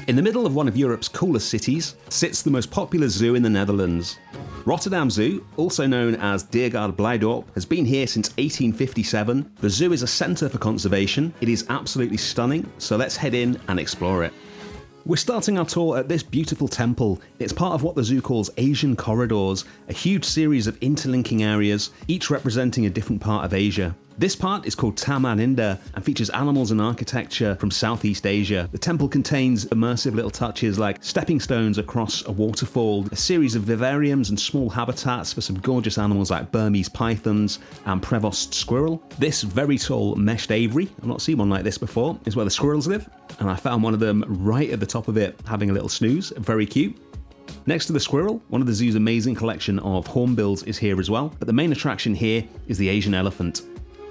In the middle of one of Europe's coolest cities sits the most popular zoo in the Netherlands. Rotterdam Zoo, also known as Diergaarde Blijdorp, has been here since 1857. The zoo is a centre for conservation. It is absolutely stunning, so let's head in and explore it. We're starting our tour at this beautiful temple. It's part of what the zoo calls Asian corridors, a huge series of interlinking areas, each representing a different part of Asia. This part is called Taman Indah and features animals and architecture from Southeast Asia. The temple contains immersive little touches like stepping stones across a waterfall, a series of vivariums and small habitats for some gorgeous animals like Burmese pythons and Prevost squirrel. This very tall meshed aviary, I've not seen one like this before, is where the squirrels live, and I found one of them right at the top of it having a little snooze. Very cute. Next to the squirrel, one of the zoo's amazing collection of hornbills is here as well, but the main attraction here is the Asian elephant.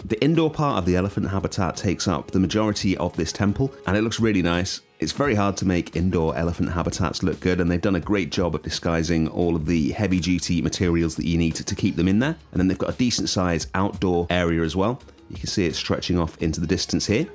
The indoor part of the elephant habitat takes up the majority of this temple, and it looks really nice. It's very hard to make indoor elephant habitats look good, and they've done a great job of disguising all of the heavy-duty materials that you need to keep them in there. And then they've got a decent-sized outdoor area as well. You can see it stretching off into the distance here.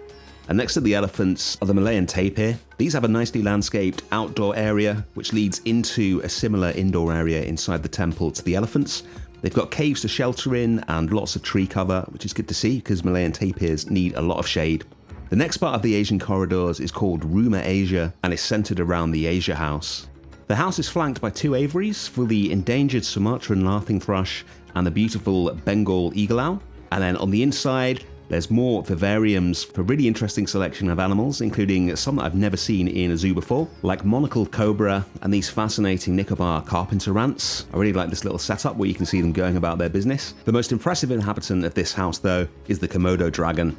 And next to the elephants are the Malayan tapir. These have a nicely landscaped outdoor area, which leads into a similar indoor area inside the temple to the elephants. They've got caves to shelter in and lots of tree cover, which is good to see because Malayan tapirs need a lot of shade. The next part of the Asian corridors is called Rumah Asia and is centered around the Asia House. The house is flanked by two aviaries for the endangered Sumatran laughing thrush and the beautiful Bengal eagle owl. And then on the inside, there's more vivariums for really interesting selection of animals, including some that I've never seen in a zoo before, like monocled cobra and these fascinating Nicobar carpenter ants. I really like this little setup where you can see them going about their business. The most impressive inhabitant of this house, though, is the Komodo dragon.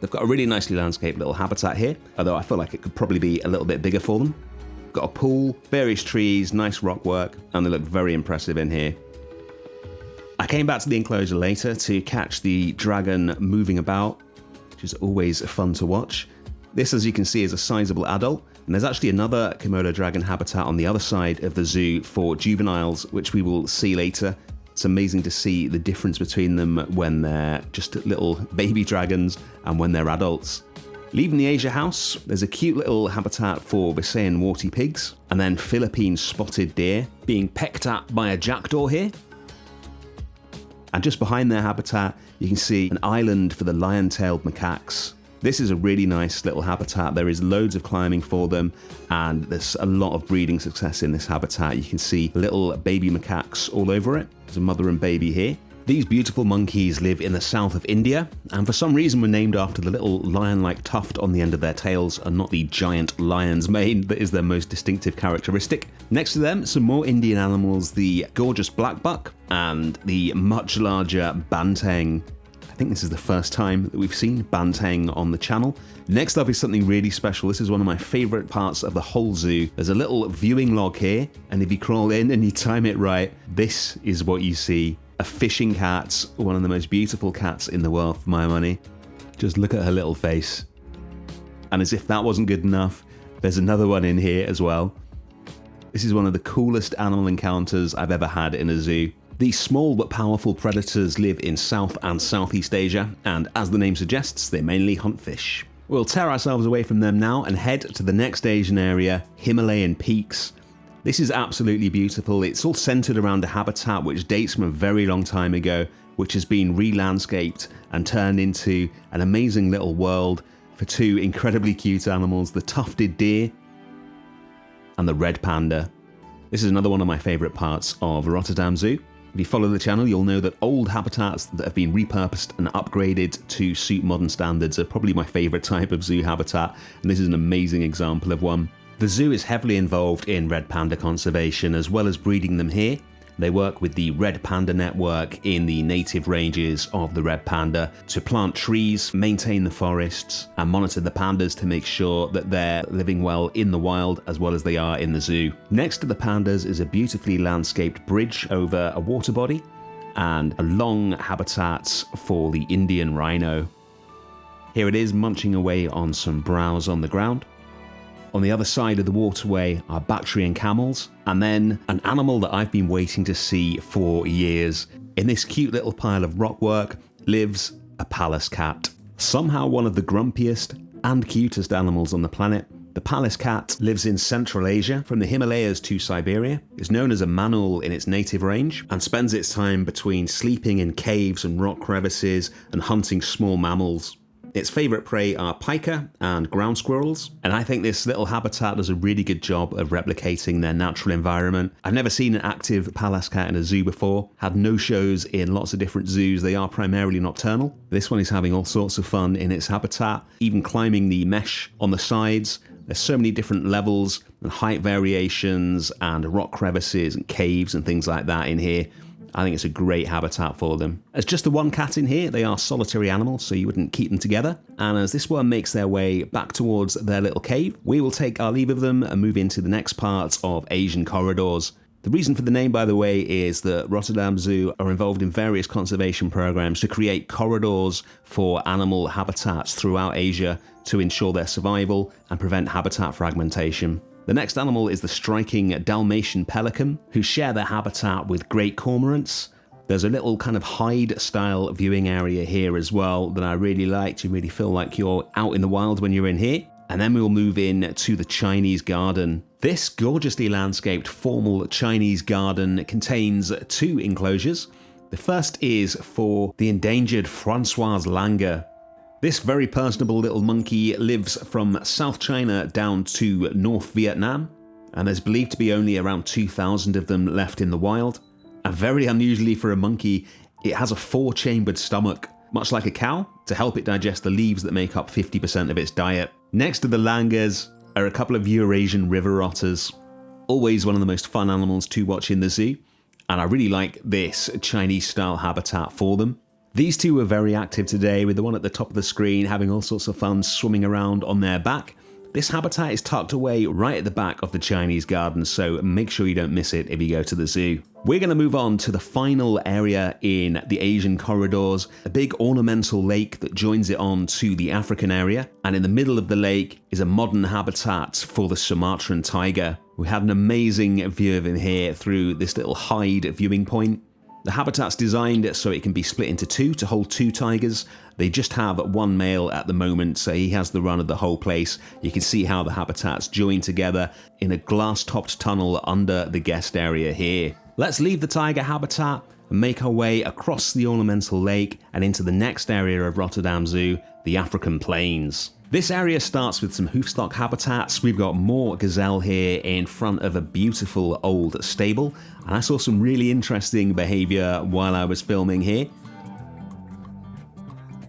They've got a really nicely landscaped little habitat here, although I feel like it could probably be a little bit bigger for them. Got a pool, various trees, nice rock work, and they look very impressive in here. I came back to the enclosure later to catch the dragon moving about, which is always fun to watch. This, as you can see, is a sizable adult, and there's actually another Komodo dragon habitat on the other side of the zoo for juveniles, which we will see later. It's amazing to see the difference between them when they're just little baby dragons and when they're adults. Leaving the Asia House, there's a cute little habitat for Visayan warty pigs, and then Philippine spotted deer being pecked at by a jackdaw here. And just behind their habitat, you can see an island for the lion-tailed macaques. This is a really nice little habitat. There is loads of climbing for them, and there's a lot of breeding success in this habitat. You can see little baby macaques all over it. There's a mother and baby here. These beautiful monkeys live in the south of India, and for some reason were named after the little lion-like tuft on the end of their tails and not the giant lion's mane that is their most distinctive characteristic. Next to them, some more Indian animals, the gorgeous Blackbuck and the much larger Banteng. I think this is the first time that we've seen Banteng on the channel. Next up is something really special. This is one of my favourite parts of the whole zoo. There's a little viewing log here, and if you crawl in and you time it right, this is what you see. A fishing cat, one of the most beautiful cats in the world for my money. Just look at her little face. And as if that wasn't good enough, there's another one in here as well. This is one of the coolest animal encounters I've ever had in a zoo. These small but powerful predators live in South and Southeast Asia, and as the name suggests, they mainly hunt fish. We'll tear ourselves away from them now and head to the next Asian area, Himalayan peaks. This is absolutely beautiful. It's all centered around a habitat which dates from a very long time ago, which has been re-landscaped and turned into an amazing little world for two incredibly cute animals, the tufted deer and the red panda. This is another one of my favorite parts of Rotterdam Zoo. If you follow the channel, you'll know that old habitats that have been repurposed and upgraded to suit modern standards are probably my favorite type of zoo habitat, and this is an amazing example of one. The zoo is heavily involved in red panda conservation as well as breeding them here. They work with the Red Panda Network in the native ranges of the red panda to plant trees, maintain the forests, and monitor the pandas to make sure that they're living well in the wild as well as they are in the zoo. Next to the pandas is a beautifully landscaped bridge over a water body and a long habitat for the Indian rhino. Here it is munching away on some browse on the ground. On the other side of the waterway are Bactrian camels, and then an animal that I've been waiting to see for years. In this cute little pile of rockwork lives a Pallas Cat. Somehow one of the grumpiest and cutest animals on the planet. The Pallas Cat lives in Central Asia, from the Himalayas to Siberia, is known as a mammal in its native range, and spends its time between sleeping in caves and rock crevices and hunting small mammals. Its favourite prey are pika and ground squirrels, and I think this little habitat does a really good job of replicating their natural environment. I've never seen an active Pallas cat in a zoo before, had no shows in lots of different zoos, they are primarily nocturnal. This one is having all sorts of fun in its habitat, even climbing the mesh on the sides. There's so many different levels and height variations and rock crevices and caves and things like that in here. I think it's a great habitat for them. As just the one cat in here, they are solitary animals, so you wouldn't keep them together. And as this one makes their way back towards their little cave, we will take our leave of them and move into the next part of Asian corridors. The reason for the name, by the way, is that Rotterdam Zoo are involved in various conservation programs to create corridors for animal habitats throughout Asia to ensure their survival and prevent habitat fragmentation. The next animal is the striking Dalmatian pelican, who share their habitat with great cormorants. There's a little kind of hide-style viewing area here as well that I really liked. You really feel like you're out in the wild when you're in here. And then we'll move in to the Chinese garden. This gorgeously landscaped formal Chinese garden contains two enclosures. The first is for the endangered Francois Langur. This very personable little monkey lives from South China down to North Vietnam, and there's believed to be only around 2,000 of them left in the wild. And very unusually for a monkey, it has a 4-chambered stomach, much like a cow, to help it digest the leaves that make up 50% of its diet. Next to the langurs are a couple of Eurasian river otters. Always one of the most fun animals to watch in the zoo, and I really like this Chinese-style habitat for them. These two were very active today, with the one at the top of the screen having all sorts of fun swimming around on their back. This habitat is tucked away right at the back of the Chinese garden, so make sure you don't miss it if you go to the zoo. We're going to move on to the final area in the Asian corridors, a big ornamental lake that joins it on to the African area, and in the middle of the lake is a modern habitat for the Sumatran tiger. We had an amazing view of him here through this little hide viewing point. The habitat's designed so it can be split into two to hold 2 tigers. They just have one male at the moment, so he has the run of the whole place. You can see how the habitats join together in a glass-topped tunnel under the guest area here. Let's leave the tiger habitat and make our way across the ornamental lake and into the next area of Rotterdam Zoo, the African Plains. This area starts with some hoofstock habitats. We've got more gazelle here in front of a beautiful old stable, and I saw some really interesting behavior while I was filming here.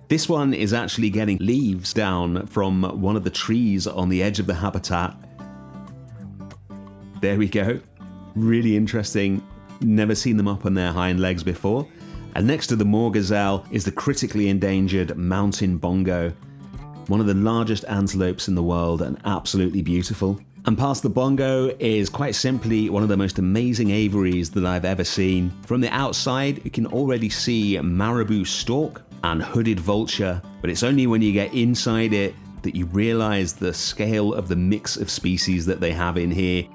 This one is actually getting leaves down from one of the trees on the edge of the habitat. There we go. Really interesting. Never seen them up on their hind legs before. And next to the moor gazelle is the critically endangered mountain bongo. One of the largest antelopes in the world and absolutely beautiful. And past the bongo is quite simply one of the most amazing aviaries that I've ever seen. From the outside, you can already see marabou stork and hooded vulture, but it's only when you get inside it that you realize the scale of the mix of species that they have in here.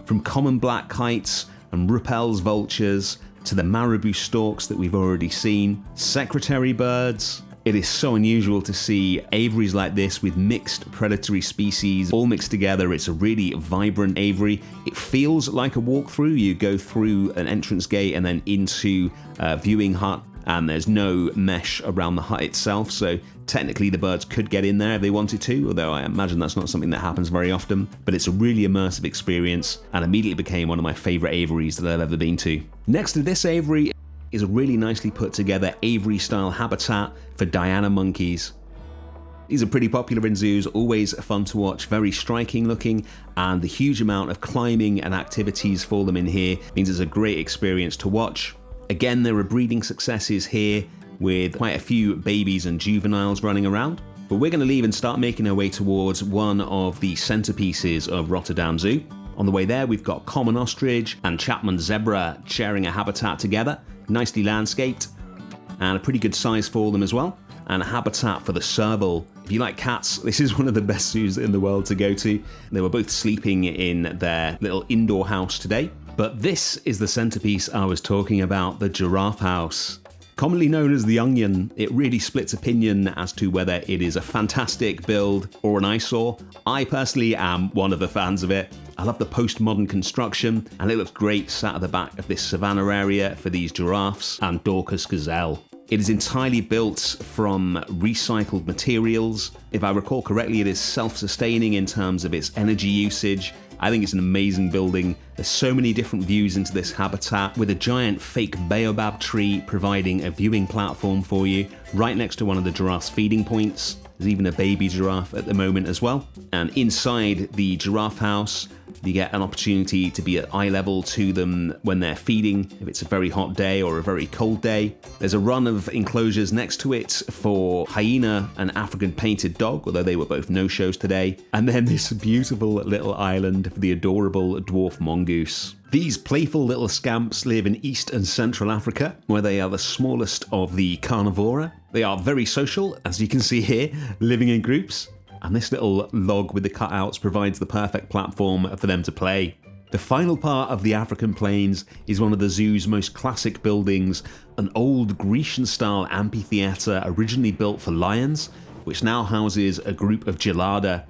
From common black kites and Ruppel's vultures to the marabou storks that we've already seen, secretary birds. It is so unusual to see aviaries like this with mixed predatory species all mixed together. It's a really vibrant aviary. It feels like a walkthrough. You go through an entrance gate and then into a viewing hut, and there's no mesh around the hut itself, so technically the birds could get in there if they wanted to, although I imagine that's not something that happens very often. But it's a really immersive experience and immediately became one of my favourite aviaries that I've ever been to. Next to this aviary is a really nicely put together aviary-style habitat for Diana monkeys. These are pretty popular in zoos, always fun to watch, very striking looking, and the huge amount of climbing and activities for them in here means it's a great experience to watch. Again, there are breeding successes here with quite a few babies and juveniles running around. But we're going to leave and start making our way towards one of the centerpieces of Rotterdam Zoo. On the way there, we've got common ostrich and Chapman zebra sharing a habitat together, nicely landscaped, and a pretty good size for them as well, and a habitat for the serval. If you like cats, this is one of the best zoos in the world to go to. They were both sleeping in their little indoor house today. But this is the centerpiece I was talking about, the Giraffe House. Commonly known as the Onion, it really splits opinion as to whether it is a fantastic build or an eyesore. I personally am one of the fans of it. I love the postmodern construction, and it looks great sat at the back of this savannah area for these giraffes and Dorcas gazelle. It is entirely built from recycled materials. If I recall correctly, it is self-sustaining in terms of its energy usage. I think it's an amazing building. There's so many different views into this habitat, with a giant fake baobab tree providing a viewing platform for you, right next to one of the giraffes' feeding points. There's even a baby giraffe at the moment as well. And inside the Giraffe House, you get an opportunity to be at eye level to them when they're feeding, if it's a very hot day or a very cold day. There's a run of enclosures next to it for hyena and African painted dog, although they were both no-shows today. And then this beautiful little island for the adorable dwarf mongoose. These playful little scamps live in East and Central Africa, where they are the smallest of the carnivora. They are very social, as you can see here, living in groups. And this little log with the cutouts provides the perfect platform for them to play. The final part of the African plains is one of the zoo's most classic buildings, an old Grecian-style amphitheatre originally built for lions, which now houses a group of Gelada.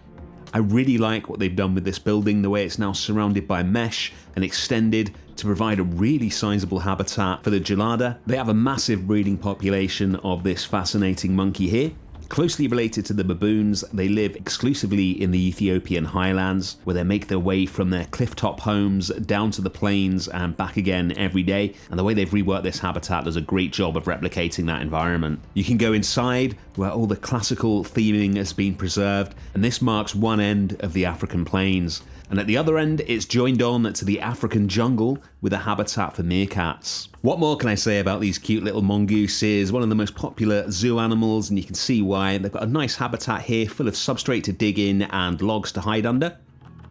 I really like what they've done with this building, the way it's now surrounded by mesh and extended to provide a really sizable habitat for the Gelada. They have a massive breeding population of this fascinating monkey here. Closely related to the baboons, they live exclusively in the Ethiopian highlands, where they make their way from their clifftop homes down to the plains and back again every day. And the way they've reworked this habitat does a great job of replicating that environment. You can go inside, where all the classical theming has been preserved, and this marks one end of the African plains. And at the other end, it's joined on to the African jungle with a habitat for meerkats. What more can I say about these cute little mongooses? One of the most popular zoo animals, and you can see why. They've got a nice habitat here full of substrate to dig in and logs to hide under.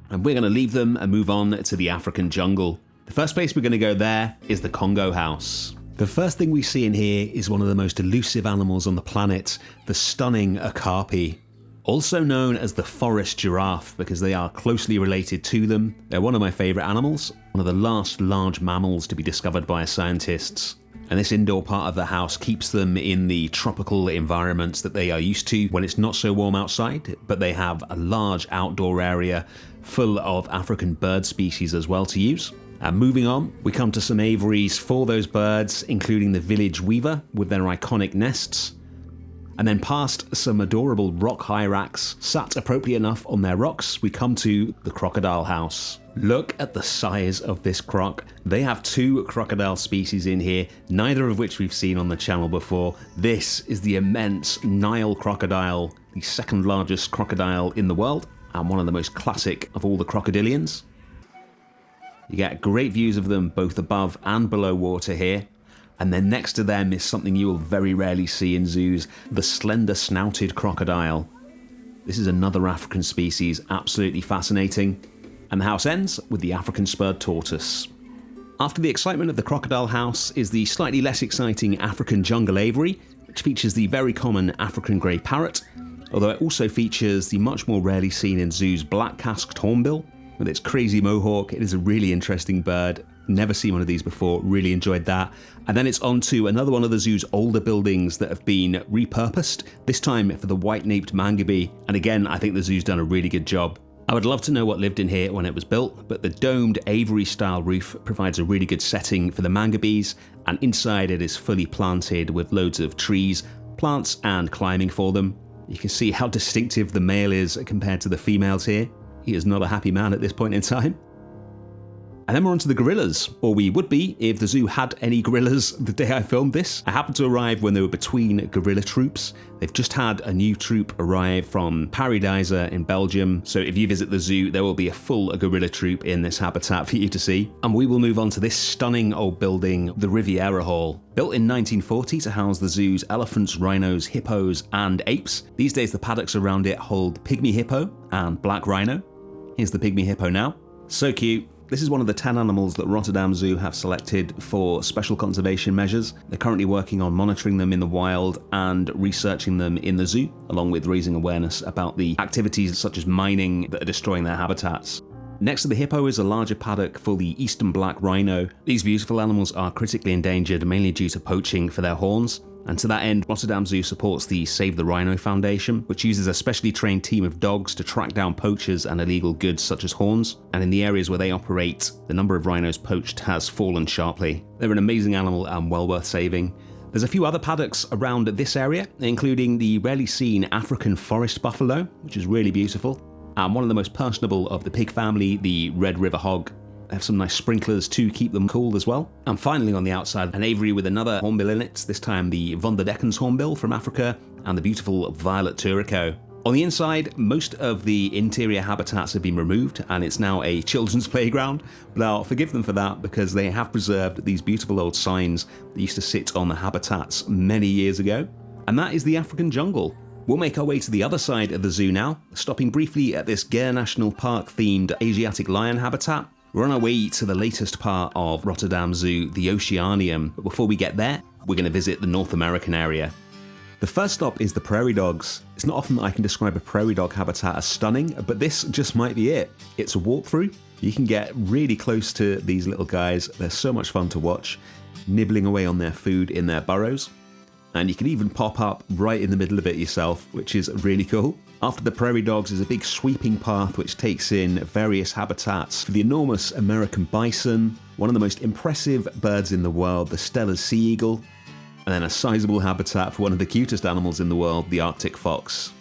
And we're going to leave them and move on to the African jungle. The first place we're going to go there is the Congo House. The first thing we see in here is one of the most elusive animals on the planet, the stunning Okapi. Also known as the forest giraffe because they are closely related to them. They're one of my favourite animals, one of the last large mammals to be discovered by scientists. And this indoor part of the house keeps them in the tropical environments that they are used to when it's not so warm outside, but they have a large outdoor area full of African bird species as well to use. And moving on, we come to some aviaries for those birds, including the village weaver with their iconic nests. And then past some adorable rock hyrax sat appropriately enough on their rocks, we come to the Crocodile House. Look at the size of this croc. They have 2 crocodile species in here, neither of which we've seen on the channel before. This is the immense Nile crocodile, the second largest crocodile in the world, and one of the most classic of all the crocodilians. You get great views of them both above and below water here. And then next to them is something you will very rarely see in zoos, the slender-snouted crocodile. This is another African species, absolutely fascinating. And the house ends with the African spurred tortoise. After the excitement of the Crocodile House is the slightly less exciting African jungle aviary, which features the very common African grey parrot, although it also features the much more rarely seen in zoos black-casked hornbill. With its crazy mohawk, it is a really interesting bird. Never seen one of these before, really enjoyed that. And then it's on to another one of the zoo's older buildings that have been repurposed, this time for the white-naped mangabey. And again, I think the zoo's done a really good job. I would love to know what lived in here when it was built, but the domed aviary-style roof provides a really good setting for the mangabeys, and inside it is fully planted with loads of trees, plants, and climbing for them. You can see how distinctive the male is compared to the females here. He is not a happy man at this point in time. And then we're on to the gorillas, or we would be if the zoo had any gorillas the day I filmed this. I happened to arrive when they were between gorilla troops. They've just had a new troop arrive from Paradise in Belgium, so if you visit the zoo, there will be a full gorilla troop in this habitat for you to see. And we will move on to this stunning old building, the Riviera Hall. Built in 1940 to house the zoo's elephants, rhinos, hippos, and apes. These days the paddocks around it hold Pygmy hippo and black rhino. Here's the Pygmy hippo now. So cute. This is one of the 10 animals that Rotterdam Zoo have selected for special conservation measures. They're currently working on monitoring them in the wild and researching them in the zoo, along with raising awareness about the activities such as mining that are destroying their habitats. Next to the hippo is a larger paddock for the eastern black rhino. These beautiful animals are critically endangered, mainly due to poaching for their horns. And to that end, Rotterdam Zoo supports the Save the Rhino Foundation, which uses a specially trained team of dogs to track down poachers and illegal goods such as horns. And in the areas where they operate, the number of rhinos poached has fallen sharply. They're an amazing animal and well worth saving. There's a few other paddocks around this area, including the rarely seen African forest buffalo, which is really beautiful. And one of the most personable of the pig family, the Red River hog. They have some nice sprinklers to keep them cool as well. And finally on the outside, an aviary with another hornbill in it, this time the von der Decken's hornbill from Africa, and the beautiful violet turaco. On the inside, most of the interior habitats have been removed, and it's now a children's playground, but I'll forgive them for that because they have preserved these beautiful old signs that used to sit on the habitats many years ago. And that is the African jungle. We'll make our way to the other side of the zoo now, stopping briefly at this Gare National Park themed Asiatic lion habitat. We're on our way to the latest part of Rotterdam Zoo, the Oceanium, but before we get there, we're going to visit the North American area. The first stop is the prairie dogs. It's not often that I can describe a prairie dog habitat as stunning, but this just might be it. It's a walkthrough. You can get really close to these little guys. They're so much fun to watch, nibbling away on their food in their burrows. And you can even pop up right in the middle of it yourself, which is really cool. After the prairie dogs is a big sweeping path which takes in various habitats for the enormous American bison, one of the most impressive birds in the world, the Steller's sea eagle, and then a sizable habitat for one of the cutest animals in the world, the Arctic fox.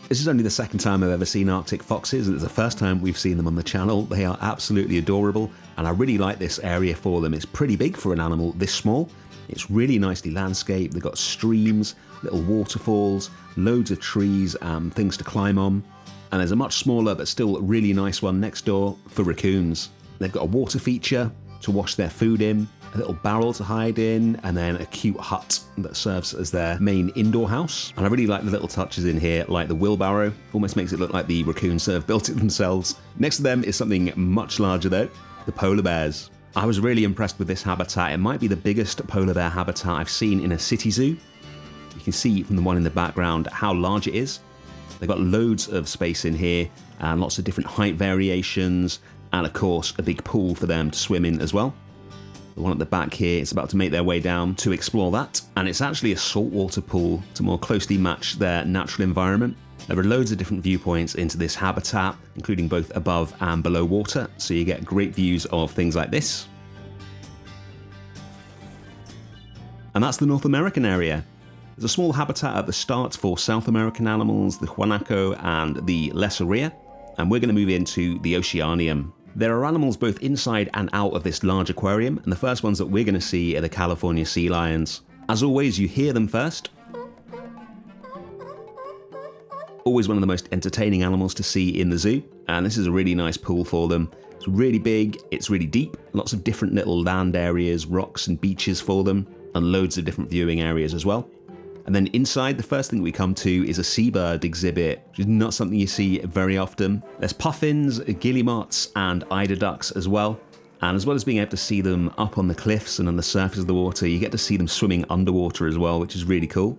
This is only the second time I've ever seen Arctic foxes, and it's the first time we've seen them on the channel. They are absolutely adorable, and I really like this area for them. It's pretty big for an animal this small. It's really nicely landscaped. They've got streams, little waterfalls, loads of trees and things to climb on. And there's a much smaller but still really nice one next door for raccoons. They've got a water feature to wash their food in, a little barrel to hide in, and then a cute hut that serves as their main indoor house. And I really like the little touches in here, like the wheelbarrow. Almost makes it look like the raccoons have built it themselves. Next to them is something much larger though, the polar bears. I was really impressed with this habitat. It might be the biggest polar bear habitat I've seen in a city zoo. You can see from the one in the background how large it is. They've got loads of space in here and lots of different height variations, and of course a big pool for them to swim in as well. The one at the back here is about to make their way down to explore that, and it's actually a saltwater pool to more closely match their natural environment. There are loads of different viewpoints into this habitat, including both above and below water, so you get great views of things like this. And that's the North American area. There's a small habitat at the start for South American animals, the guanaco and the lesser rhea, and we're going to move into the Oceanium. There are animals both inside and out of this large aquarium, and the first ones that we're going to see are the California sea lions. As always, you hear them first. Always one of the most entertaining animals to see in the zoo, and this is a really nice pool for them. It's really big, it's really deep, lots of different little land areas, rocks and beaches for them, and loads of different viewing areas as well. And then inside, the first thing we come to is a seabird exhibit, which is not something you see very often. There's puffins, guillemots, and eider ducks as well. And as well as being able to see them up on the cliffs and on the surface of the water, you get to see them swimming underwater as well, which is really cool.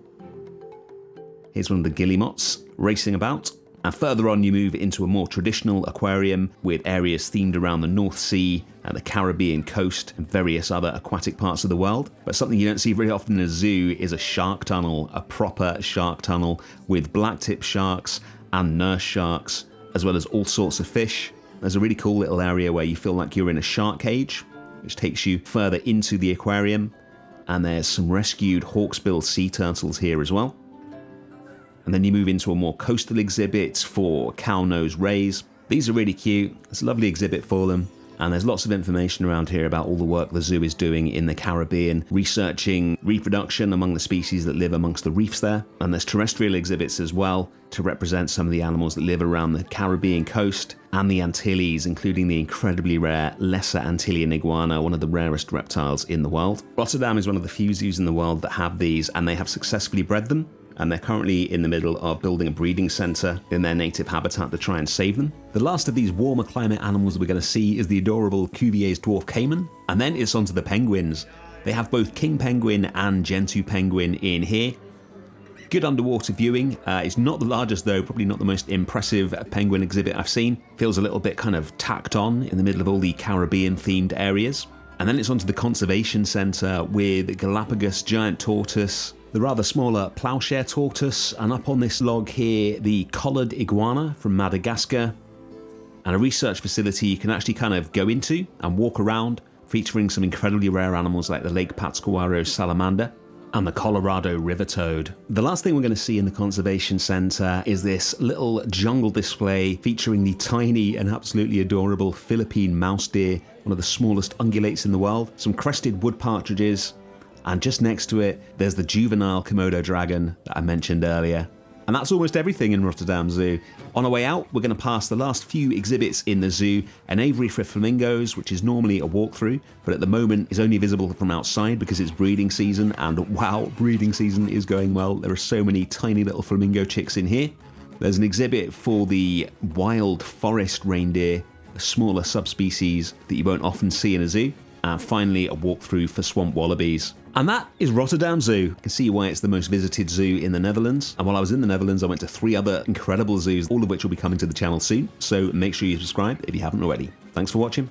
Here's one of the guillemots racing about. And further on, you move into a more traditional aquarium with areas themed around the North Sea and the Caribbean coast and various other aquatic parts of the world. But something you don't see very often in a zoo is a shark tunnel, a proper shark tunnel with blacktip sharks and nurse sharks, as well as all sorts of fish. There's a really cool little area where you feel like you're in a shark cage, which takes you further into the aquarium. And there's some rescued hawksbill sea turtles here as well. And then you move into a more coastal exhibit for cow-nosed rays. These are really cute. It's a lovely exhibit for them. And there's lots of information around here about all the work the zoo is doing in the Caribbean, researching reproduction among the species that live amongst the reefs there. And there's terrestrial exhibits as well to represent some of the animals that live around the Caribbean coast and the Antilles, including the incredibly rare Lesser Antillean iguana, one of the rarest reptiles in the world. Rotterdam is one of the few zoos in the world that have these, and they have successfully bred them. And they're currently in the middle of building a breeding centre in their native habitat to try and save them. The last of these warmer climate animals we're going to see is the adorable Cuvier's dwarf caiman, and then it's onto the penguins. They have both king penguin and gentoo penguin in here. Good underwater viewing. It's not the largest though, probably not the most impressive penguin exhibit I've seen. Feels a little bit kind of tacked on in the middle of all the Caribbean themed areas. And then it's onto the conservation centre with Galapagos giant tortoise, the rather smaller ploughshare tortoise, and up on this log here, the collared iguana from Madagascar, and a research facility you can actually kind of go into and walk around, featuring some incredibly rare animals like the Lake Pátzcuaro salamander and the Colorado river toad. The last thing we're going to see in the conservation centre is this little jungle display featuring the tiny and absolutely adorable Philippine mouse deer, one of the smallest ungulates in the world, some crested wood partridges, and just next to it, there's the juvenile Komodo dragon that I mentioned earlier. And that's almost everything in Rotterdam Zoo. On our way out, we're going to pass the last few exhibits in the zoo, an aviary for flamingos, which is normally a walkthrough, but at the moment is only visible from outside because it's breeding season, and wow, breeding season is going well. There are so many tiny little flamingo chicks in here. There's an exhibit for the wild forest reindeer, a smaller subspecies that you won't often see in a zoo. And finally, a walkthrough for swamp wallabies. And that is Rotterdam Zoo. You can see why it's the most visited zoo in the Netherlands. And while I was in the Netherlands, I went to 3 other incredible zoos, all of which will be coming to the channel soon. So make sure you subscribe if you haven't already. Thanks for watching.